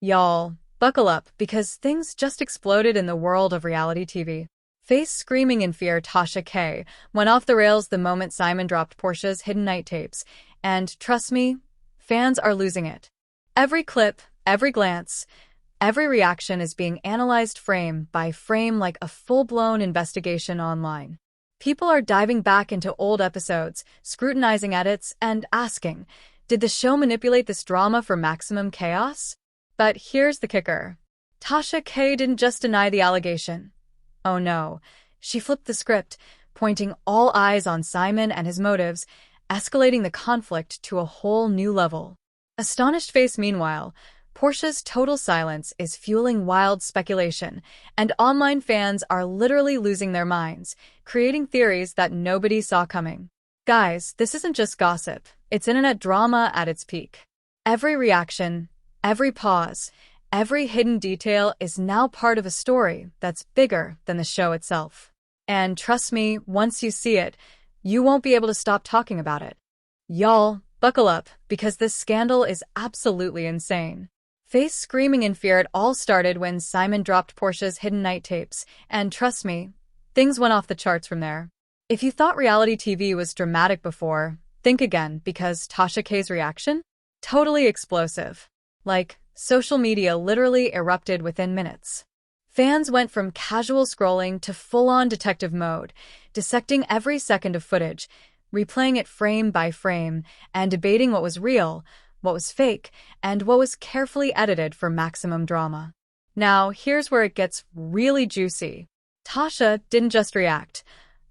Y'all, buckle up because things just exploded in the world of reality TV. Face screaming in fear, TASHA K went off the rails the moment Simon dropped Porsha's hidden night tapes, and trust me, fans are losing it. Every clip, every glance, every reaction is being analyzed frame by frame like a full-blown investigation online. People are diving back into old episodes, scrutinizing edits, and asking, did the show manipulate this drama for maximum chaos? But here's the kicker. TASHA K didn't just deny the allegation. Oh no, she flipped the script, pointing all eyes on Simon and his motives, escalating the conflict to a whole new level. Astonished face meanwhile, Porsha's total silence is fueling wild speculation, and online fans are literally losing their minds, creating theories that nobody saw coming. Guys, this isn't just gossip, it's internet drama at its peak. Every reaction, every pause, every hidden detail is now part of a story that's bigger than the show itself. And trust me, once you see it, you won't be able to stop talking about it. Y'all, buckle up, because this scandal is absolutely insane. Face screaming in fear, it all started when Simon dropped Porsha's hidden night tapes, and trust me, things went off the charts from there. If you thought reality TV was dramatic before, think again, because TASHA K's reaction? Totally explosive. Like, social media literally erupted within minutes. Fans went from casual scrolling to full-on detective mode, dissecting every second of footage, replaying it frame by frame, and debating what was real, what was fake, and what was carefully edited for maximum drama. Now, here's where it gets really juicy. TASHA didn't just react.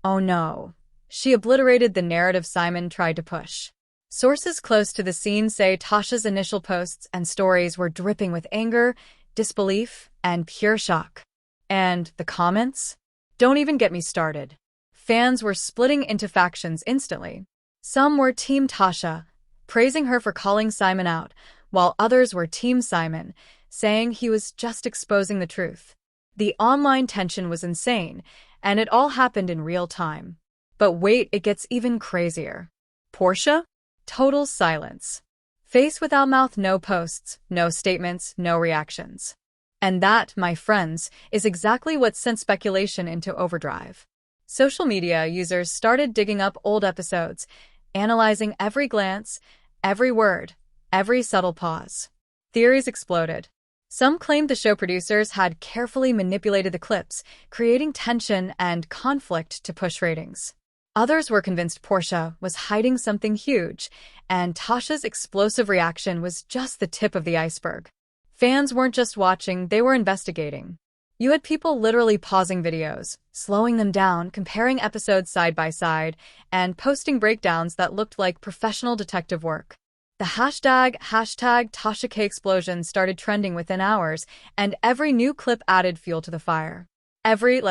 Oh no. She obliterated the narrative Simon tried to push. Sources close to the scene say TASHA's initial posts and stories were dripping with anger, disbelief, and pure shock. And the comments? Don't even get me started. Fans were splitting into factions instantly. Some were Team TASHA, praising her for calling Simon out, while others were Team Simon, saying he was just exposing the truth. The online tension was insane, and it all happened in real time. But wait, it gets even crazier. Porsha? Total silence. Face without mouth, no posts, no statements, no reactions. And that, my friends, is exactly what sent speculation into overdrive. Social media users started digging up old episodes, analyzing every glance, every word, every subtle pause. Theories exploded. Some claimed the show producers had carefully manipulated the clips, creating tension and conflict to push ratings. Others were convinced Porsha was hiding something huge, and TASHA's explosive reaction was just the tip of the iceberg. Fans weren't just watching, they were investigating. You had people literally pausing videos, slowing them down, comparing episodes side by side, and posting breakdowns that looked like professional detective work. The hashtag TASHA K explosion started trending within hours, and every new clip added fuel to the fire. Every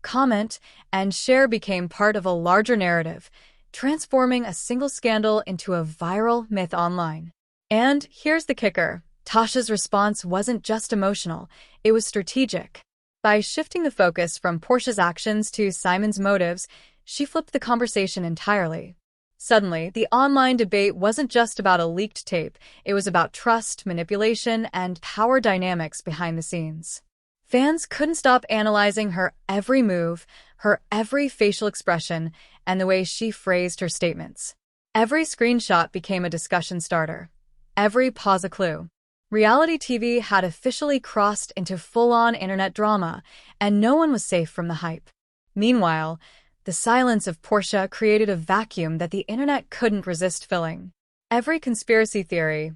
comment, and share became part of a larger narrative, transforming a single scandal into a viral myth online. And here's the kicker. TASHA's response wasn't just emotional, it was strategic. By shifting the focus from Porsha's actions to Simon's motives, she flipped the conversation entirely. Suddenly, the online debate wasn't just about a leaked tape, it was about trust, manipulation, and power dynamics behind the scenes. Fans couldn't stop analyzing her every move, her every facial expression, and the way she phrased her statements. Every screenshot became a discussion starter. Every pause a clue. Reality TV had officially crossed into full-on internet drama, and no one was safe from the hype. Meanwhile, the silence of Porsha created a vacuum that the internet couldn't resist filling. Every conspiracy theory,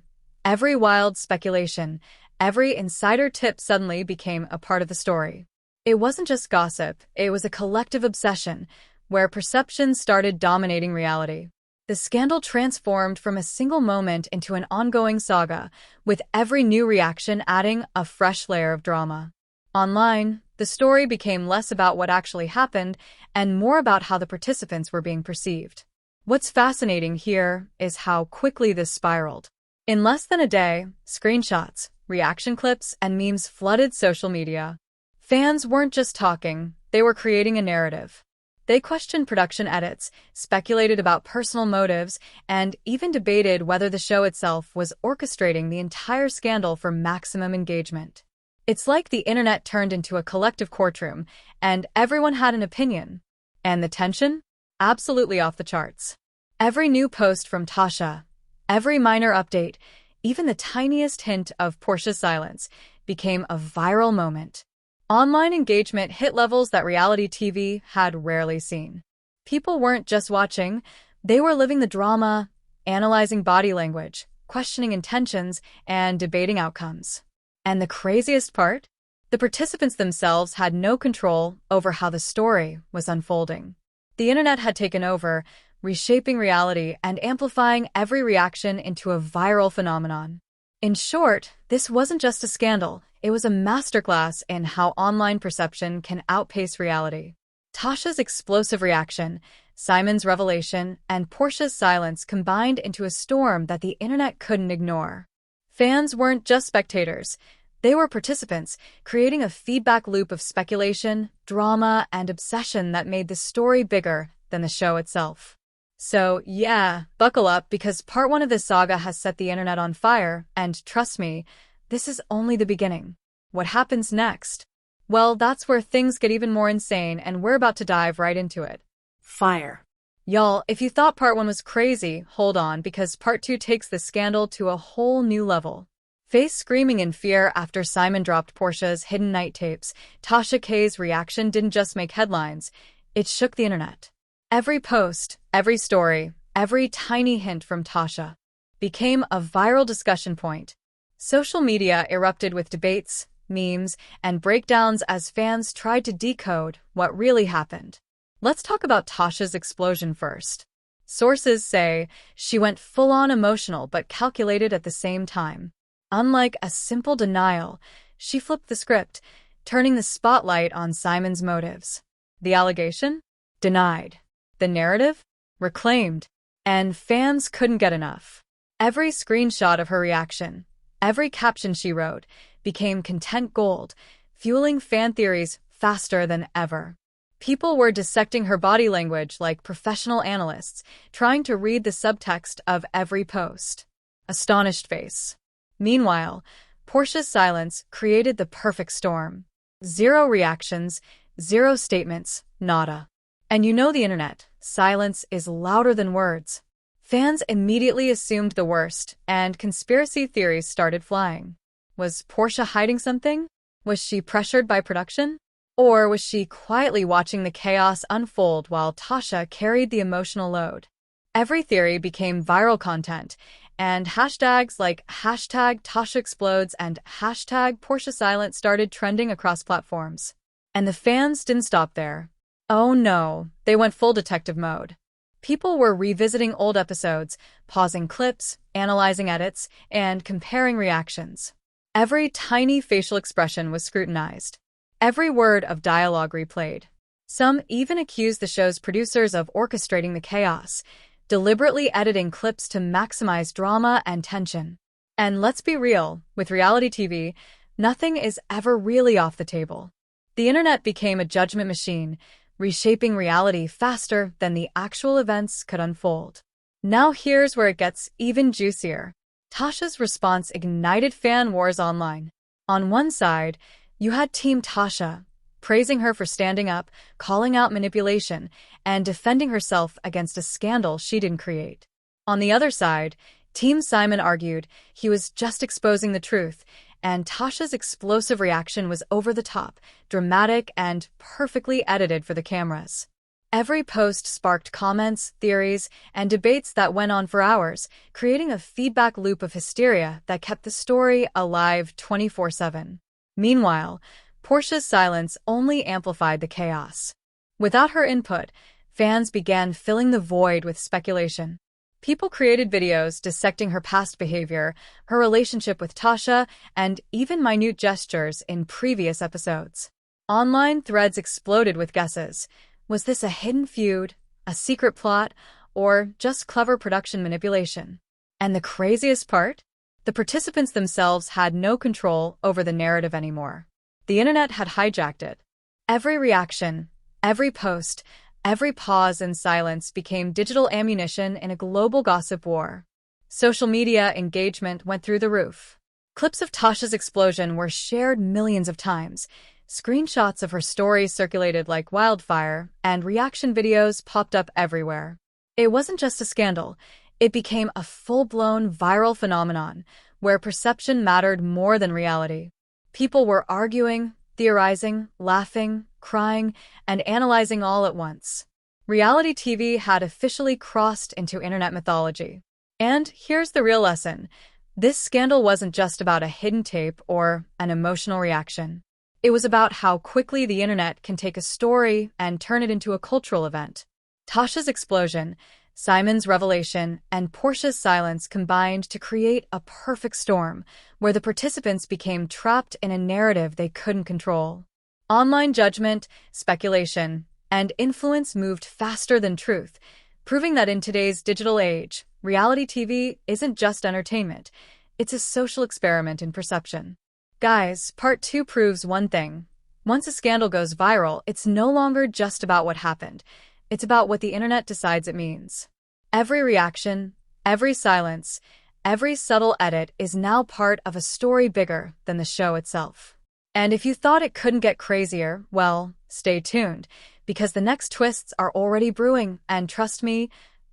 every wild speculation, every insider tip suddenly became a part of the story. It wasn't just gossip, it was a collective obsession, where perception started dominating reality. The scandal transformed from a single moment into an ongoing saga, with every new reaction adding a fresh layer of drama. Online, the story became less about what actually happened and more about how the participants were being perceived. What's fascinating here is how quickly this spiraled. In less than a day, screenshots, reaction clips, and memes flooded social media. Fans weren't just talking, they were creating a narrative. They questioned production edits, speculated about personal motives, and even debated whether the show itself was orchestrating the entire scandal for maximum engagement. It's like the internet turned into a collective courtroom, and everyone had an opinion. And the tension? Absolutely off the charts. Every new post from TASHA, every minor update, even the tiniest hint of Porsha's silence, became a viral moment. Online engagement hit levels that reality TV had rarely seen. People weren't just watching, they were living the drama, analyzing body language, questioning intentions, and debating outcomes. And the craziest part? The participants themselves had no control over how the story was unfolding. The internet had taken over, reshaping reality and amplifying every reaction into a viral phenomenon. In short, this wasn't just a scandal, it was a masterclass in how online perception can outpace reality. TASHA's explosive reaction, Simon's revelation, and Porsha's silence combined into a storm that the internet couldn't ignore. Fans weren't just spectators, they were participants, creating a feedback loop of speculation, drama, and obsession that made the story bigger than the show itself. So, yeah, buckle up because part 1 of this saga has set the internet on fire, and trust me, this is only the beginning. What happens next? Well, that's where things get even more insane, and we're about to dive right into it. Fire. Y'all, if you thought part 1 was crazy, hold on, because part 2 takes the scandal to a whole new level. Face screaming in fear after Simon dropped Porsha's hidden night tapes, TASHA K's reaction didn't just make headlines, it shook the internet. Every post, every story, every tiny hint from TASHA became a viral discussion point. Social media erupted with debates, memes, and breakdowns as fans tried to decode what really happened. Let's talk about TASHA's explosion first. Sources say she went full-on emotional but calculated at the same time. Unlike a simple denial, she flipped the script, turning the spotlight on Simon's motives. The allegation? Denied. The narrative? Reclaimed. And fans couldn't get enough. Every screenshot of her reaction, every caption she wrote, became content gold, fueling fan theories faster than ever. People were dissecting her body language like professional analysts, trying to read the subtext of every post. Astonished face. Meanwhile, Porsha's silence created the perfect storm. Zero reactions, zero statements, nada. And you know the internet, silence is louder than words. Fans immediately assumed the worst, and conspiracy theories started flying. Was Porsha hiding something? Was she pressured by production? Or was she quietly watching the chaos unfold while TASHA carried the emotional load? Every theory became viral content, and hashtags like #TASHAExplodes and #PorshaSilent started trending across platforms. And the fans didn't stop there. Oh no, they went full detective mode. People were revisiting old episodes, pausing clips, analyzing edits, and comparing reactions. Every tiny facial expression was scrutinized. Every word of dialogue replayed. Some even accused the show's producers of orchestrating the chaos, deliberately editing clips to maximize drama and tension. And let's be real, with reality TV, nothing is ever really off the table. The internet became a judgment machine, reshaping reality faster than the actual events could unfold. Now here's where it gets even juicier. TASHA's response ignited fan wars online. On one side, you had Team TASHA, praising her for standing up, calling out manipulation, and defending herself against a scandal she didn't create. On the other side, Team Simon argued he was just exposing the truth, and TASHA's explosive reaction was over the top, dramatic, and perfectly edited for the cameras. Every post sparked comments, theories, and debates that went on for hours, creating a feedback loop of hysteria that kept the story alive 24/7. Meanwhile, Porsha's silence only amplified the chaos. Without her input, fans began filling the void with speculation. People created videos dissecting her past behavior, her relationship with TASHA, and even minute gestures in previous episodes. Online threads exploded with guesses. Was this a hidden feud, a secret plot, or just clever production manipulation? And the craziest part? The participants themselves had no control over the narrative anymore. The internet had hijacked it. Every reaction, every post, Every pause and silence became digital ammunition in a global gossip war. Social media engagement went through the roof. Clips of Tasha's explosion were shared millions of times. Screenshots of her story circulated like wildfire, and reaction videos popped up everywhere. It wasn't just a scandal. It became a full-blown viral phenomenon, where perception mattered more than reality. People were arguing, theorizing, laughing, crying, and analyzing all at once. Reality TV had officially crossed into internet mythology. And here's the real lesson. This scandal wasn't just about a hidden tape or an emotional reaction. It was about how quickly the internet can take a story and turn it into a cultural event. Tasha's explosion, Simon's revelation, and Porsha's silence combined to create a perfect storm, where the participants became trapped in a narrative they couldn't control. Online judgment, speculation, and influence moved faster than truth, proving that in today's digital age, reality TV isn't just entertainment, it's a social experiment in perception. Guys, part 2 proves one thing. Once a scandal goes viral, it's no longer just about what happened. It's about what the internet decides it means. Every reaction, every silence, every subtle edit is now part of a story bigger than the show itself. And if you thought it couldn't get crazier, well, stay tuned, because the next twists are already brewing, and trust me,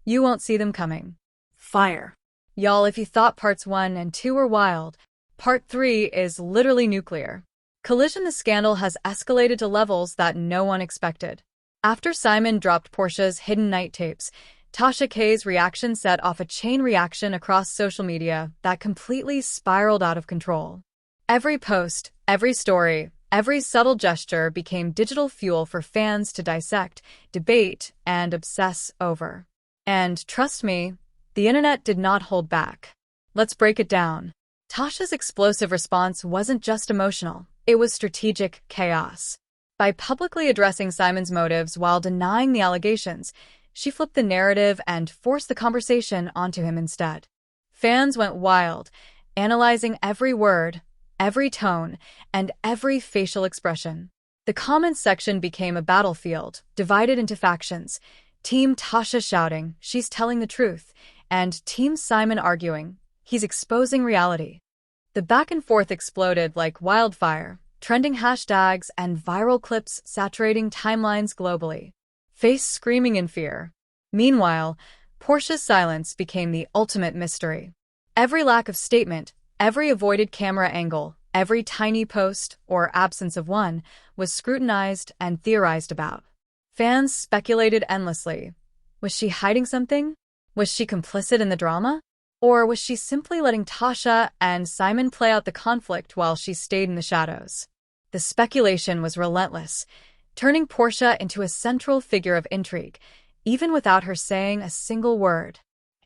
you won't see them coming. Fire. Y'all, if you thought parts 1 and 2 were wild, part 3 is literally nuclear. The scandal has escalated to levels that no one expected. After Simon dropped Porsha's hidden night tapes, Tasha K's reaction set off a chain reaction across social media that completely spiraled out of control. Every post, every story, every subtle gesture became digital fuel for fans to dissect, debate, and obsess over. And trust me, the internet did not hold back. Let's break it down. Tasha's explosive response wasn't just emotional, it was strategic chaos. By publicly addressing Simon's motives while denying the allegations, she flipped the narrative and forced the conversation onto him instead. Fans went wild, analyzing every word, every tone, and every facial expression. The comments section became a battlefield, divided into factions. Team Tasha shouting, "She's telling the truth," and Team Simon arguing, "He's exposing reality." The back and forth exploded like wildfire, trending hashtags and viral clips saturating timelines globally. Face screaming in fear. Meanwhile, Porsha's silence became the ultimate mystery. Every lack of statement, every avoided camera angle, every tiny post, or absence of one, was scrutinized and theorized about. Fans speculated endlessly. Was she hiding something? Was she complicit in the drama? Or was she simply letting Tasha and Simon play out the conflict while she stayed in the shadows? The speculation was relentless, turning Porsha into a central figure of intrigue, even without her saying a single word.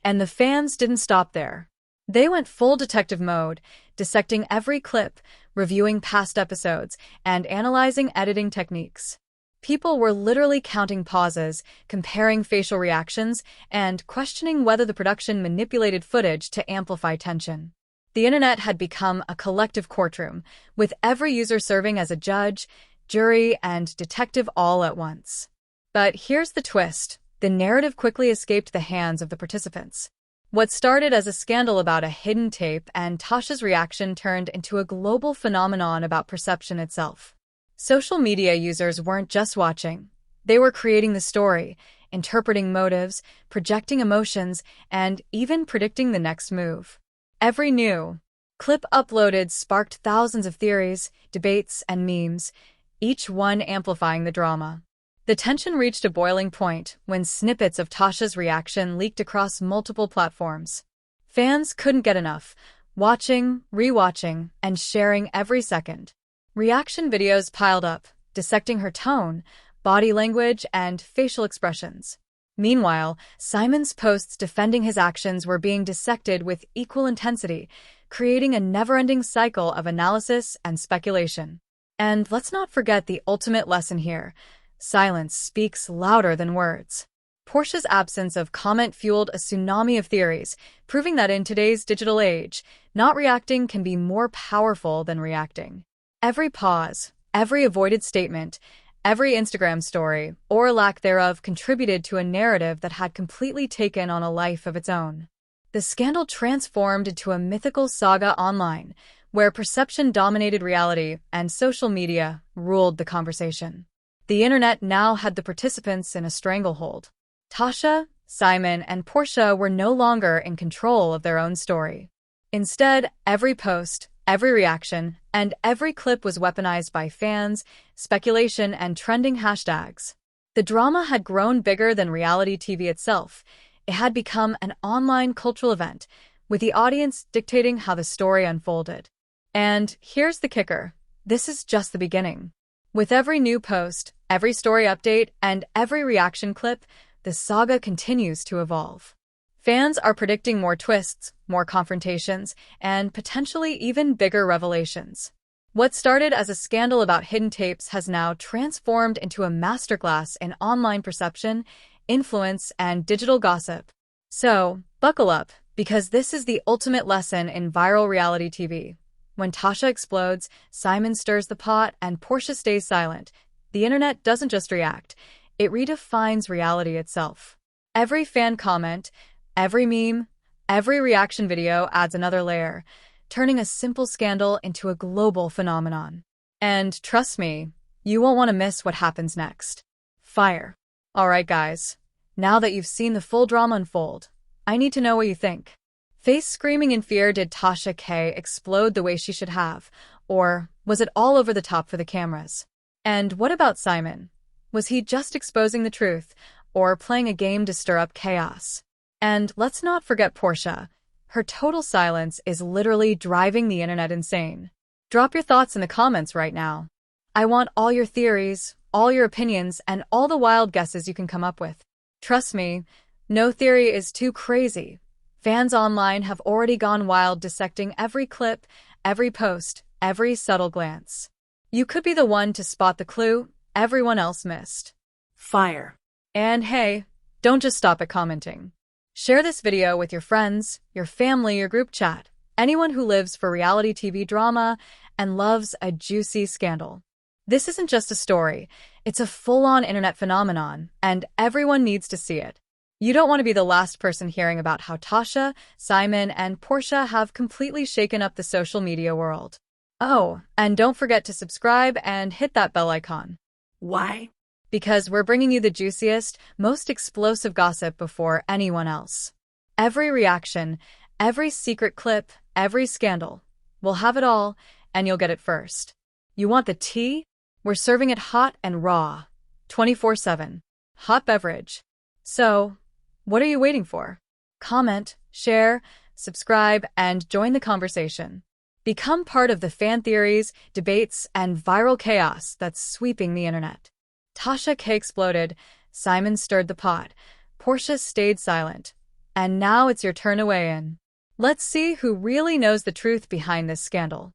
And the fans didn't stop there. They went full detective mode, dissecting every clip, reviewing past episodes, and analyzing editing techniques. People were literally counting pauses, comparing facial reactions, and questioning whether the production manipulated footage to amplify tension. The internet had become a collective courtroom, with every user serving as a judge, jury, and detective all at once. But here's the twist. The narrative quickly escaped the hands of the participants. What started as a scandal about a hidden tape and Tasha's reaction turned into a global phenomenon about perception itself. Social media users weren't just watching. They were creating the story, interpreting motives, projecting emotions, and even predicting the next move. Every new clip uploaded sparked thousands of theories, debates, and memes, each one amplifying the drama. The tension reached a boiling point when snippets of Tasha's reaction leaked across multiple platforms. Fans couldn't get enough, watching, rewatching, and sharing every second. Reaction videos piled up, dissecting her tone, body language, and facial expressions. Meanwhile, Simon's posts defending his actions were being dissected with equal intensity, creating a never-ending cycle of analysis and speculation. And let's not forget the ultimate lesson here. Silence speaks louder than words. Porsha's absence of comment fueled a tsunami of theories, proving that in today's digital age, not reacting can be more powerful than reacting. Every pause, every avoided statement, Every Instagram story, or lack thereof, contributed to a narrative that had completely taken on a life of its own. The scandal transformed into a mythical saga online, where perception dominated reality and social media ruled the conversation. The internet now had the participants in a stranglehold. TASHA, Simon, and Porsha were no longer in control of their own story. Instead, every post, every reaction, and every clip was weaponized by fans, speculation, and trending hashtags. The drama had grown bigger than reality TV itself. It had become an online cultural event, with the audience dictating how the story unfolded. And here's the kicker. This is just the beginning. With every new post, every story update, and every reaction clip, the saga continues to evolve. Fans are predicting more twists, more confrontations, and potentially even bigger revelations. What started as a scandal about hidden tapes has now transformed into a masterclass in online perception, influence, and digital gossip. So, buckle up, because this is the ultimate lesson in viral reality TV. When TASHA explodes, Simon stirs the pot, and Porsha stays silent. The internet doesn't just react, it redefines reality itself. Every fan comment, every meme, every reaction video adds another layer, turning a simple scandal into a global phenomenon. And trust me, you won't want to miss what happens next. Fire. Alright guys, now that you've seen the full drama unfold, I need to know what you think. Face screaming in fear, did TASHA K explode the way she should have? Or was it all over the top for the cameras? And what about Simon? Was he just exposing the truth, or playing a game to stir up chaos? And let's not forget Porsha. Her total silence is literally driving the internet insane. Drop your thoughts in the comments right now. I want all your theories, all your opinions, and all the wild guesses you can come up with. Trust me, no theory is too crazy. Fans online have already gone wild, dissecting every clip, every post, every subtle glance. You could be the one to spot the clue everyone else missed. Fire. And hey, don't just stop at commenting. Share this video with your friends, your family, your group chat, anyone who lives for reality TV drama and loves a juicy scandal. This isn't just a story, it's a full-on internet phenomenon, and everyone needs to see it. You don't want to be the last person hearing about how TASHA, Simon, and Porsha have completely shaken up the social media world. Oh, and don't forget to subscribe and hit that bell icon. Why? Because we're bringing you the juiciest, most explosive gossip before anyone else. Every reaction, every secret clip, every scandal. We'll have it all, and you'll get it first. You want the tea? We're serving it hot and raw. 24/7. Hot beverage. So, what are you waiting for? Comment, share, subscribe, and join the conversation. Become part of the fan theories, debates, and viral chaos that's sweeping the internet. TASHA K exploded, Simon stirred the pot, Porsha stayed silent. And now it's your turn to weigh in. Let's see who really knows the truth behind this scandal.